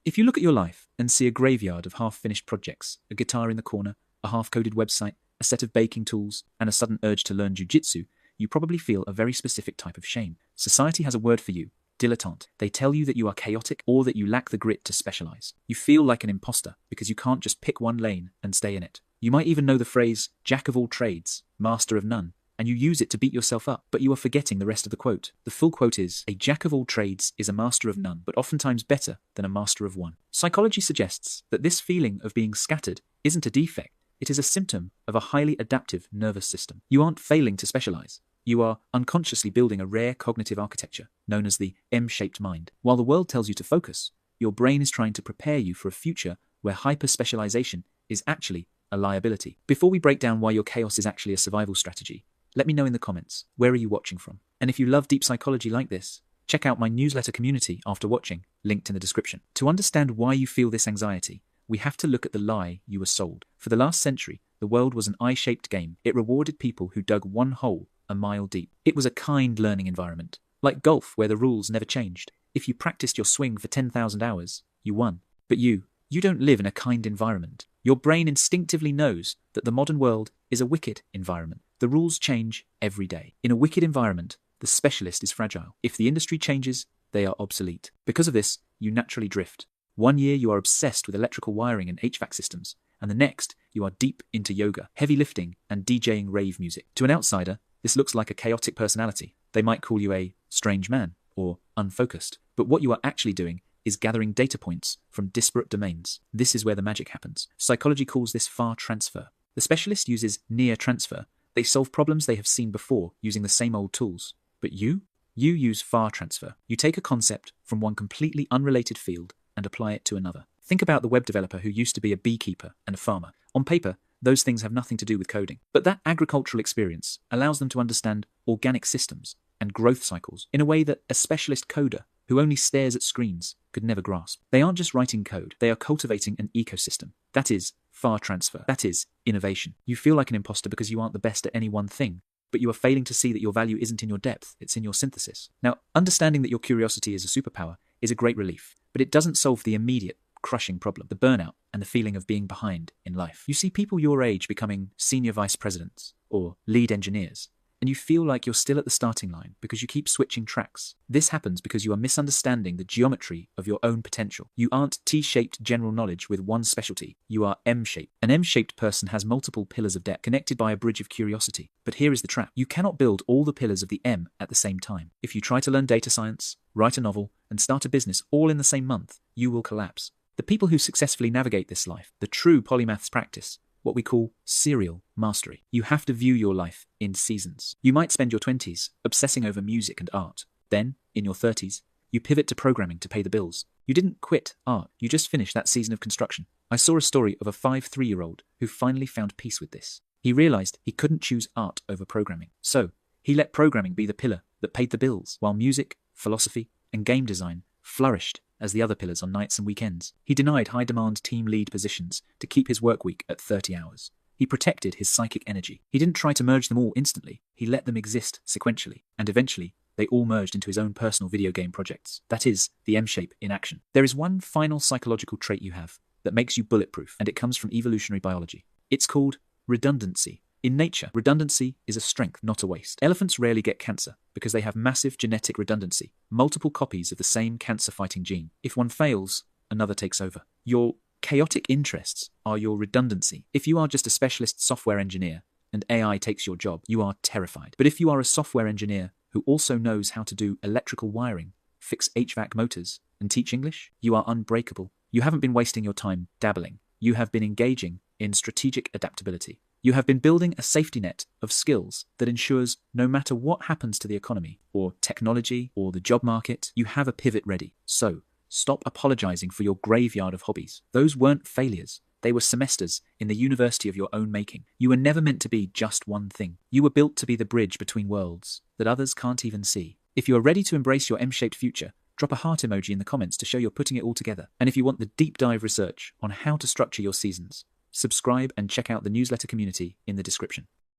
If you look at your life and see a graveyard of half-finished projects, a guitar in the corner, a half-coded website, a set of baking tools, and a sudden urge to learn jujitsu, you probably feel a very specific type of shame. Society has a word for you: dilettante. They tell you that you are chaotic or that you lack the grit to specialize. You feel like an imposter because you can't just pick one lane and stay in it. You might even know the phrase, jack of all trades, master of none, and you use it to beat yourself up, but you are forgetting the rest of the quote. The full quote is, a jack of all trades is a master of none, but oftentimes better than a master of one. Psychology suggests that this feeling of being scattered isn't a defect, it is a symptom of a highly adaptive nervous system. You aren't failing to specialize. You are unconsciously building a rare cognitive architecture known as the M-shaped mind. While the world tells you to focus, your brain is trying to prepare you for a future where hyper-specialization is actually a liability. Before we break down why your chaos is actually a survival strategy, let me know in the comments, where are you watching from? And if you love deep psychology like this, check out my newsletter community after watching, linked in the description. To understand why you feel this anxiety, we have to look at the lie you were sold. For the last century, the world was an eye-shaped game. It rewarded people who dug one hole a mile deep. It was a kind learning environment, like golf where the rules never changed. If you practiced your swing for 10,000 hours, you won. But you don't live in a kind environment. Your brain instinctively knows that the modern world is a wicked environment. The rules change every day. In a wicked environment, the specialist is fragile. If the industry changes, they are obsolete. Because of this, you naturally drift. One year you are obsessed with electrical wiring and HVAC systems, and the next you are deep into yoga, heavy lifting, and DJing rave music. To an outsider, this looks like a chaotic personality. They might call you a strange man or unfocused. But what you are actually doing is gathering data points from disparate domains. This is where the magic happens. Psychology calls this far transfer. The specialist uses near transfer. They solve problems they have seen before using the same old tools. But you use far transfer. You take a concept from one completely unrelated field and apply it to another. Think about the web developer who used to be a beekeeper and a farmer. On paper, those things have nothing to do with coding. But that agricultural experience allows them to understand organic systems and growth cycles in a way that a specialist coder who only stares at screens could never grasp. They aren't just writing code, they are cultivating an ecosystem. That is far transfer. That is innovation. You feel like an imposter because you aren't the best at any one thing, but you are failing to see that your value isn't in your depth, it's in your synthesis. Now, understanding that your curiosity is a superpower is a great relief, but it doesn't solve the immediate, crushing problem, the burnout and the feeling of being behind in life. You see people your age becoming senior vice presidents or lead engineers, and you feel like you're still at the starting line because you keep switching tracks. This happens because you are misunderstanding the geometry of your own potential. You aren't T-shaped general knowledge with one specialty, you are M-shaped. An M-shaped person has multiple pillars of depth connected by a bridge of curiosity. But here is the trap. You cannot build all the pillars of the M at the same time. If you try to learn data science, write a novel, and start a business all in the same month, you will collapse. The people who successfully navigate this life, the true polymaths practice what we call serial mastery. You have to view your life in seasons. You might spend your 20s obsessing over music and art. Then, in your 30s, you pivot to programming to pay the bills. You didn't quit art, you just finished that season of construction. I saw a story of a 5'3" who finally found peace with this. He realized he couldn't choose art over programming. So, he let programming be the pillar that paid the bills, while music, philosophy, and game design flourished as the other pillars on nights and weekends. He denied high-demand team lead positions to keep his work week at 30 hours. He protected his psychic energy. He didn't try to merge them all instantly. He let them exist sequentially, and eventually, they all merged into his own personal video game projects. That is the M-shape in action. There is one final psychological trait you have that makes you bulletproof, and it comes from evolutionary biology. It's called redundancy. In nature, redundancy is a strength, not a waste. Elephants rarely get cancer because they have massive genetic redundancy, multiple copies of the same cancer-fighting gene. If one fails, another takes over. Your chaotic interests are your redundancy. If you are just a specialist software engineer and AI takes your job, you are terrified. But if you are a software engineer who also knows how to do electrical wiring, fix HVAC motors, and teach English, you are unbreakable. You haven't been wasting your time dabbling. You have been engaging in strategic adaptability. You have been building a safety net of skills that ensures no matter what happens to the economy, or technology, or the job market, you have a pivot ready. So, stop apologizing for your graveyard of hobbies. Those weren't failures. They were semesters in the university of your own making. You were never meant to be just one thing. You were built to be the bridge between worlds that others can't even see. If you are ready to embrace your M-shaped future, drop a heart emoji in the comments to show you're putting it all together. And if you want the deep dive research on how to structure your seasons, subscribe and check out the newsletter community in the description.